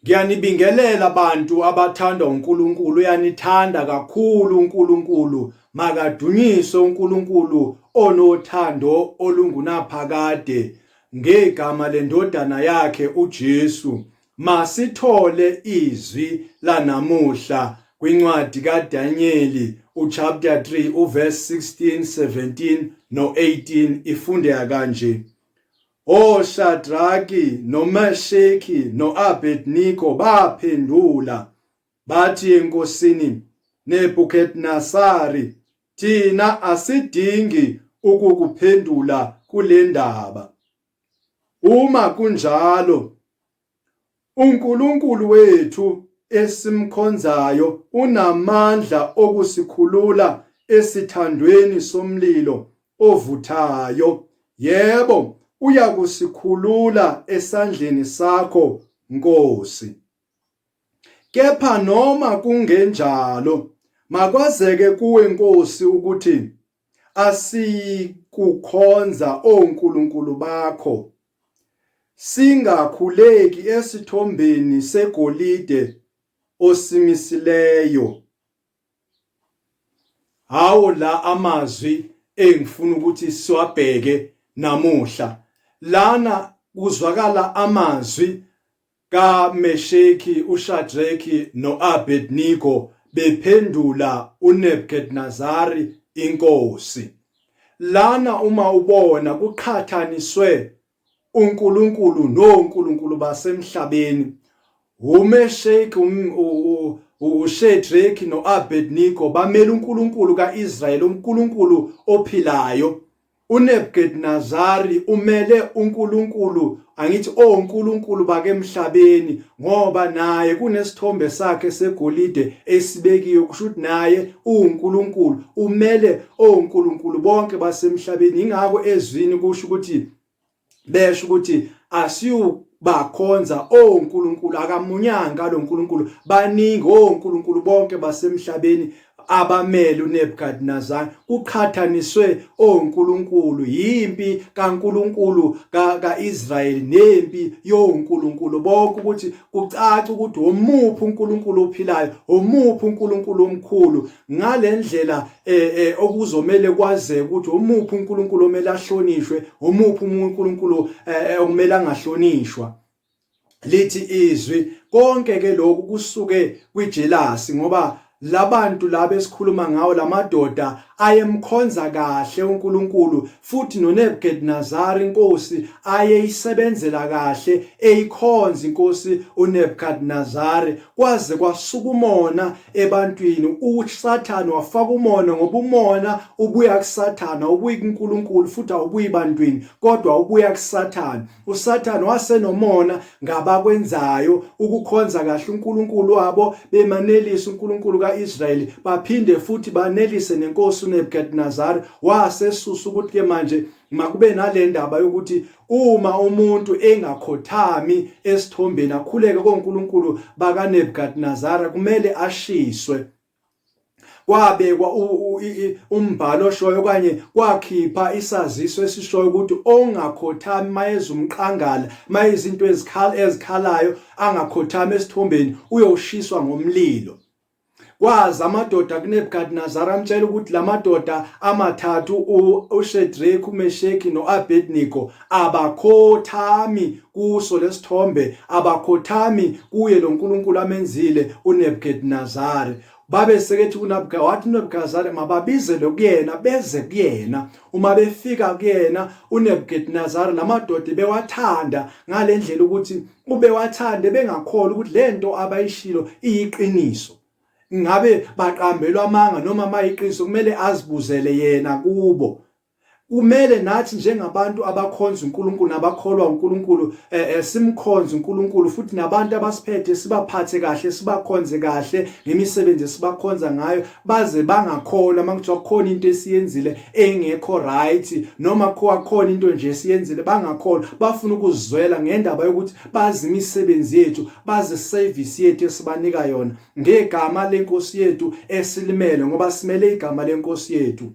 Ngiyanibingelela bantu abathanda uNkulunkulu, uyanithanda kakhulu uNkulunkulu. Makadunyiswe uNkulunkulu onothando olungunaphakade ngegama lendodana yakhe uJesu. Masithole izwi lanamuhla kwincwadi kaDaniel uchapter 3 uverse 16, 17 no-18 ifundeka kanje. OShadraki noMesheki no-Abednego baphendula bathi enkosini Nebukadnezari, thina asidingi ukukuphendula kule ndaba. Uma kunjalo, uNkulunkulu wethu esimkhonzayo unamandla okusikhulula esithandweni somlilo ovuthayo. Yebo, uyakusikhulula esandleni sakho, Nkosi. Kepha noma kungenjalo, makwazeke kuwe Nkosi ukuthi asikukhonza onkulunkulu bakho, singakhuleki esithombeni segolide osimisileyo. Hawo la amazwi engifuna ukuthi siwabheke namuhla. Lana kuzwakala amazwi kaMesheki, uShadraki noAbednego bephendula uNebukadnezari inkosi. Lana uma ubona kuqhathaniswe uNkulunkulu noNkulunkulu basemhlabeni. uMesheki uShadraki noAbednego bamela uNkulunkulu kaIsrayeli, uNkulunkulu ophilayo. uNebukadnezari umele uNkulunkulu, angithi onkulunkulu bakemhlabeni, ngoba naye kunesithombe sakhe segolide esibekiwe, kusho ukuthi naye uNkulunkulu umele onkulunkulu bonke basemhlabeni. Ingakho ezwini kusho ukuthi besho ukuthi asiyubakhonza onkulunkulu, akamunyanga lo nkulunkulu, baningi onkulunkulu bonke basemhlabeni abamele uNebukadnezari. Kuqhathaniswe onkulunkulu, yimpi kaNkulunkulu kaIsrayeli nempi yonkulunkulu bonke, ukuthi kucace ukuthi omuphi uNkulunkulu ophilayo, omuphi uNkulunkulu omkhulu. Ngalendlela okuzomele kwazeke ukuthi omuphi uNkulunkulu omele ahlonishwe, omuphi uNkulunkulu okumele angahlonishwa. Lithi izwi konke ke lokhu kusuke kwijelasi, ngoba labantu laba esikhuluma ngawo, lamadoda ayemkhonza kahle uNkulunkulu, futhi noNebukadnezari inkosi ayeyisebenzela kahle, eyikhonza inkosi uNebukadnezari, kwaze kwasuka umona ebantwini. uSathane wafaka umona, ngoba umona ubuya kuSathane, ubuya kuNkulunkulu, futhi awubuyi ebantwini kodwa ubuya kuSathane. uSathane wasenomona ngabakwenzayo ukukhonza kahle uNkulunkulu wabo, bemanelisa uNkulunkulu kaIsrayeli, baphinde futhi banelise nenkosi uNebukadnezari. Wasesusa ukuthi ke manje makube nale ndaba yokuthi uma umuntu engakhothami esithombeni akhuleke konkulunkulu bakaNebukadnezari, kumele ashiswe. Kwabekwa umbhalo oshoyo okanye kwakhipha isaziso esishoyo ukuthi ongakhothami mayezumqangala, mayezinto ezikhalayo, angakhothami esithombeni uyoshiswa ngomlilo. Kwazi amadoda kuNebukadnezari amtshela ukuthi lamadoda amathathu, uShadraki, uMesheki noAbednego, abakhothami kuso lesithombe, abakhothami kuye lo nkulunkulu amenzile uNebukadnezari. Babe sekethi wathi uNebukadnezari mababizele kuyena, beze kuyena. Uma befika kuyena uNebukadnezari, lamadoda bewathanda ngale ndlela ukuthi ubewathande, bengakholwa ukuthi lento abayishilo iyiqiniso. Ngabe baqambelwa amanga noma mayiqiniso, kumele azibuzele yena kubo. Kumele nathi njengabantu abakhonza uNkulunkulu nabakholwa uNkulunkulu simkhonze uNkulunkulu, futhi nabantu abasiphethe sibaphathe kahle, sibakhonze kahle ngemisebenzi esibakhonza ngayo, baze bangakholwa makuthiwa kukhona into esiyenzile engekho right, noma kukhona into nje esiyenzile bangakholwa, bafuna ukuzizwela ngendaba yokuthi bazi imisebenzi yethu, bazi service yethu esibanika yona ngegama lenkosi yethu esilimele, ngoba simele igama lenkosi yethu.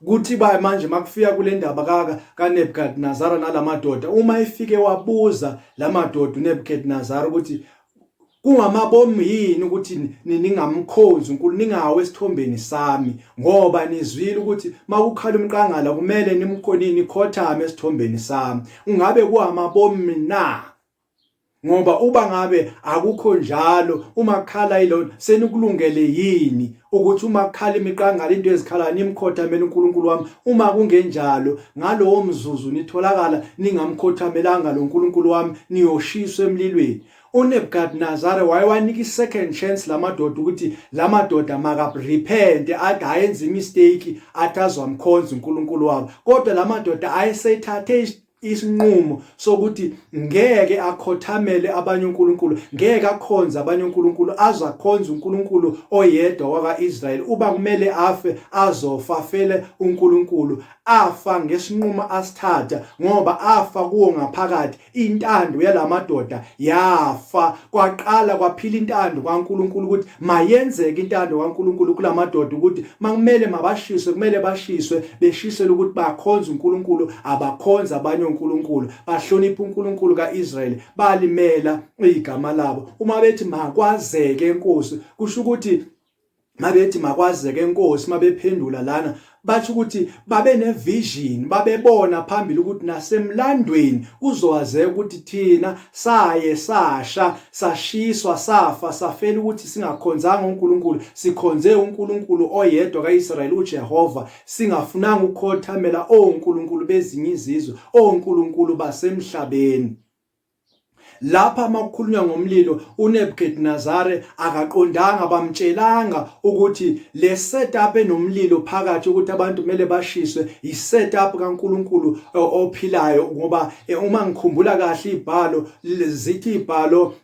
kuthi ba manje makufika kule ndaba kaNebukadnezar nalamadoda, uma efike wabuza lamadoda uNebukadnezar ukuthi kungamabomu yini ukuthi ningamkhonzi uNkulunkulu, ningawe esithombeni sami, ngoba nizwile ukuthi makukhala umqangala kumele nimkonini khothame esithombeni sami. Ungabe kuhamabomu na? Ngoba uba ngabe akukho njalo, uma kukhala yilo senikulungele yini ukuthi uma kukhala imiqangala into ezikhala nimkhothamela uNkulunkulu wami? Uma kungenjalo, ngalowo mzuzu nitholakala ningamkhothamelanga lo uNkulunkulu wami, niyoshiswa emlilweni. uNebukadnezar wayewanika i-second chance lamadoda ukuthi lamadoda makarepente, athi ayenza imistake, athi azwamkhonza uNkulunkulu wabo. Kodwa lamadoda ayesethathe isinqumo sokuthi ngeke akhothamele abanye uNkulunkulu, ngeke akhonze abanye uNkulunkulu, azakhonza uNkulunkulu oyedwa waka-Israyeli. Uba kumele afe azofa afele uNkulunkulu. Afa ngesinqumo asithatha ngoba afa kuwo ngaphakathi. Intando yalamadoda yafa, kwaqala kwaphila intando kaNkulunkulu ukuthi mayenzeke intando kaNkulunkulu kulamadoda ukuthi makumele mabashiswe, kumele bashiswe, beshisele ukuthi bakhonza uNkulunkulu, abakhonza abanye uNkulunkulu, bahlonipha uNkulunkulu kaIsrayeli, balimela igama labo. Uma bethi makwazeke Nkosi, kusho ukuthi mabethi makwazeke Nkosi, mabephendula lana bathi ukuthi babe nevision, babebona phambili ukuthi nasemlandweni kuzowazeka ukuthi thina saye sasha, sashiswa, safa, safela ukuthi singakhonzanga uNkulunkulu, sikhonze uNkulunkulu oyedwa kaIsrayeli uJehova, singafunanga ukukhothamela oNkulunkulu bezinye izizwe, oNkulunkulu basemhlabeni. Lapha makukhulunywa ngomlilo, uNebukadnezar akaqondanga, bamtshelanga ukuthi le setup enomlilo phakathi ukuthi abantu kumele bashiswe isetup kaNkulunkulu ophilayo. Ngoba uma ngikhumbula kahle ibhalo zithi ibhalo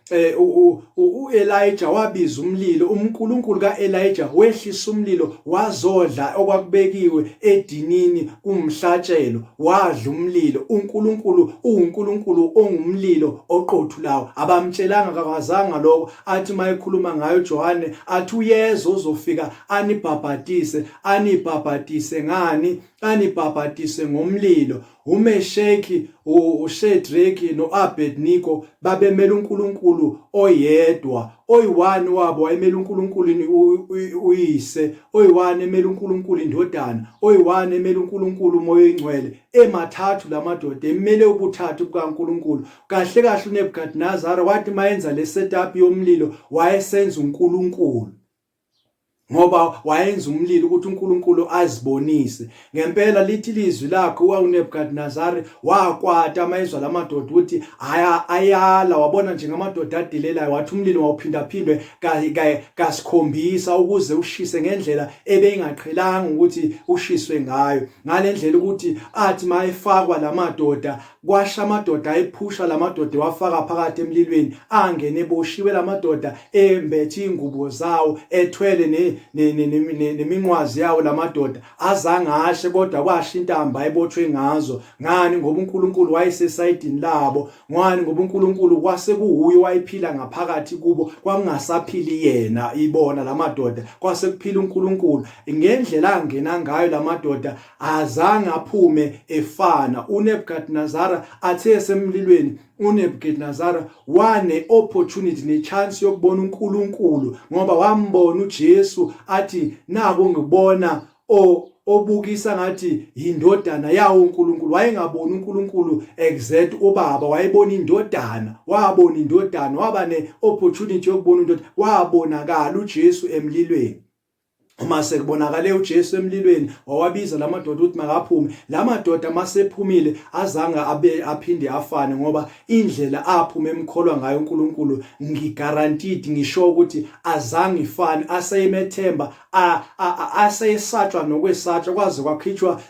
uElijah wabiza umlilo, uNkulunkulu kaElijah wehlisa umlilo wazodla okwakubekiwe edinini kumhlatshelo, wadla umlilo. uNkulunkulu uNkulunkulu ongumlilo oqothulayo. Abamtshelanga, kakwazanga lokho. Athi mayekhuluma ngayo Johane athi uyeza uzofika anibhabhatise ngani? Anibhabhatise ngomlilo. uMesheki, uShedraki noAbednego babemele uNkulunkulu oyedwa. Oyi-1 wabo wayemele uNkulunkulu uyise, oyi-1 emele uNkulunkulu indodana, oyi-1 emele uNkulunkulu umoya oyingcwele. Emathathu lamadoda emele ubuthathu bukaNkulunkulu. Kahle kahle uNebukadnezar wathi mayenza le setup yomlilo wayesenza uNkulunkulu, ngoba wayenza umlilo ukuthi uNkulunkulu azibonise. Ngempela lithi lizwi lakho uNebukadnezar wakwata amazwi lamadoda ukuthi ayala, wabona nje ngamadoda adilelayo, wathi umlilo wawuphindaphindwe kasikhombisa ukuze ushise ngendlela ebeyingaqhelanga ukuthi ushiswe ngayo. Ngalendlela ukuthi athi mayefakwa lamadoda, kwasha amadoda ayephusha lamadoda wafaka phakathi emlilweni, angene eboshiwe lamadoda embethe ingubo zawo, ethwele neminqwazi yawo lamadoda, azange ashe kodwa kwasha intamba ayebotshwe ngazo. Ngani? Ngoba uNkulunkulu wayesesayidini labo. Ngani? Ngoba uNkulunkulu kwase kuhuye wayephila ngaphakathi kubo, kwangasaphili yena ibona lamadoda, kwase kuphila uNkulunkulu. Ngendlela angena ngayo lamadoda azange aphume efana. uNebukadnezar athe esemlilweni, uNebukadnezar wane opportunity nechance yokubona uNkulunkulu, ngoba wambona uJesu athi naku ngibona obukisa ngathi indodana yawo uNkulunkulu. Wayengaboni uNkulunkulu exact ubaba, wayebona indodana, wabona indodana, waba ne-opportunity yokubona indodana, wabonakala uJesu emlilweni. Uma sekubonakale uJesu emlilweni, wawabiza lamadoda ukuthi makaphume. Lamadoda masephumile azange aphinde afane, ngoba indlela aphume emkholwa ngayo uNkulunkulu, ngigarantidi, ngisho ukuthi azange ifane. Aseyimethemba, aseyesatshwa nokwesatshwa, kwaze kwakhitshwa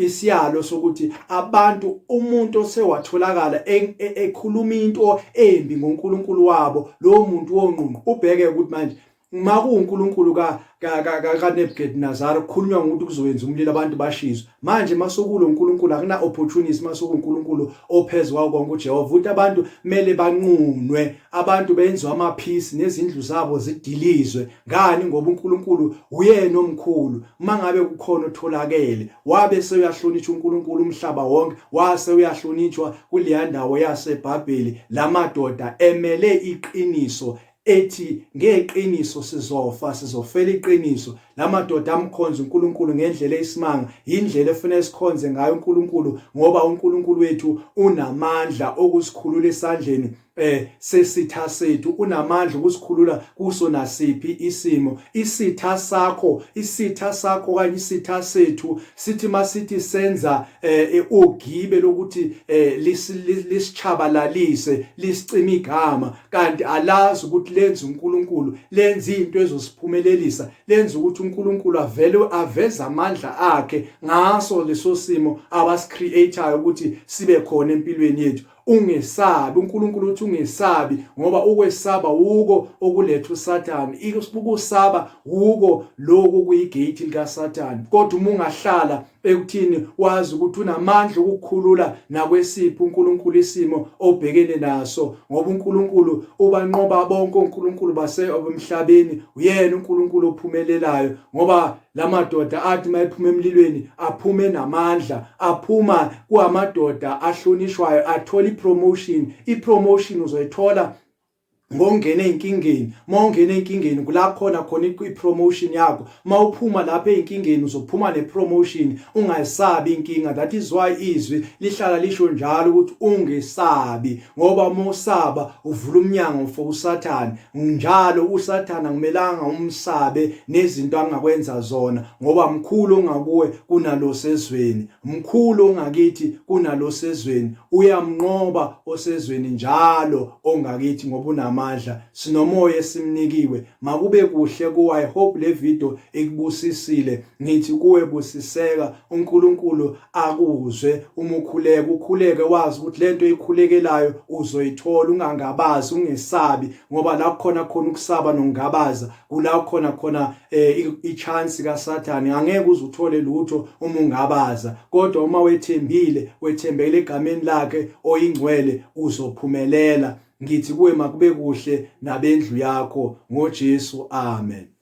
isiyalo sokuthi abantu, umuntu osewatholakala ekhuluma into embi ngoNkulunkulu wabo, lowo muntu wonqunqu ubheke ukuthi manje makuuNkulunkulu kaNebukadnezar kukhulunywa ngokuthi kuzowenza umlilo abantu bashizwe. Manje masukulo uNkulunkulu akuna opportunity, masukuNkulunkulu ophezulu konke uJehova uthi abantu mele banqunwe, abantu benziwe amaphisi nezindlu zabo zidilizwe. Ngani? Ngoba uNkulunkulu uyena omkhulu. Mangabe kukhona otholakele wabe seyahlonishwa uNkulunkulu umhlaba wonke, wase uyahlonishwa kuleya ndawo yaseBhabheli. Lamadoda emele iqiniso ethi ngeqiniso sizofa, sizofela iqiniso. Lamadoda amkhonza uNkulunkulu ngendlela eyisimanga, indlela efanele sikhonze ngayo uNkulunkulu, ngoba uNkulunkulu wethu unamandla okusikhulula esandleni sesitha sethu, unamandla ukusikhulula kuso nasiphi isimo. Isitha sakho kanye isitha sethu sithi masithi senza ugibe lokuthi lisichabalalise, lisicima igama, kanti alazi ukuthi lenza uNkulunkulu, lenza into ezosiphumelelisa, lenza ukuthi uNkulunkulu aveze amandla akhe ngaso leso simo abasicreator ukuthi sibe khona empilweni yethu. Ungesabi, uNkulunkulu uthi ungesabi, ngoba ukwesaba uko okuletha uSathane. Ukusaba uko lokho kuyigate likaSathane. Kodwa uma ungahlala ekuthini wazi ukuthi unamandla ukukhulula nakwesiphi uNkulunkulu isimo obhekene naso, ngoba uNkulunkulu ubanqoba bonke uNkulunkulu basemhlabeni, uyena uNkulunkulu ophumelelayo. Ngoba lamadoda athi mayephuma emlilweni aphume namandla, aphuma kuamadoda ahlonishwayo, athola ipromotion uzoyithola ngongena einkingeni. Mawungena einkingeni kula khona ipromotion yakho. Mawuphuma lapha einkingeni uzophuma nepromotion. Ungayisabi inkinga. That is why izwi lihlala lisho njalo ukuthi ungesabi, ngoba mawusaba uvula umnyango for uSathane. Njalo uSathane akumelanga umsabe nezinto angakwenza zona, ngoba mkhulu ongakuwe kunalo sezweni, mkhulu ongakithi kunalo sezweni. Uyamnqoba osezweni njalo ongakithi ngoba unamandla. Sinomoya esimnikiwe. Makube kuhle kuwe. I hope le video ikubusisile. Ngithi kuwe busiseka, uNkulunkulu akuzwe. Uma ukhuleke wazi ukuthi lento ikhulekelayo uzoyithola. Ungangabazi, ungesabi, ngoba la khona ukusaba nokungabaza, kula khona ichance kaSathane. Angeke uzuthole lutho uma ungabaza, kodwa uma wethembele egameni lakhe oyingcwele uzophumelela. Ngithi kuwe makube kuhle nabendlu yakho ngoJesu. Amen.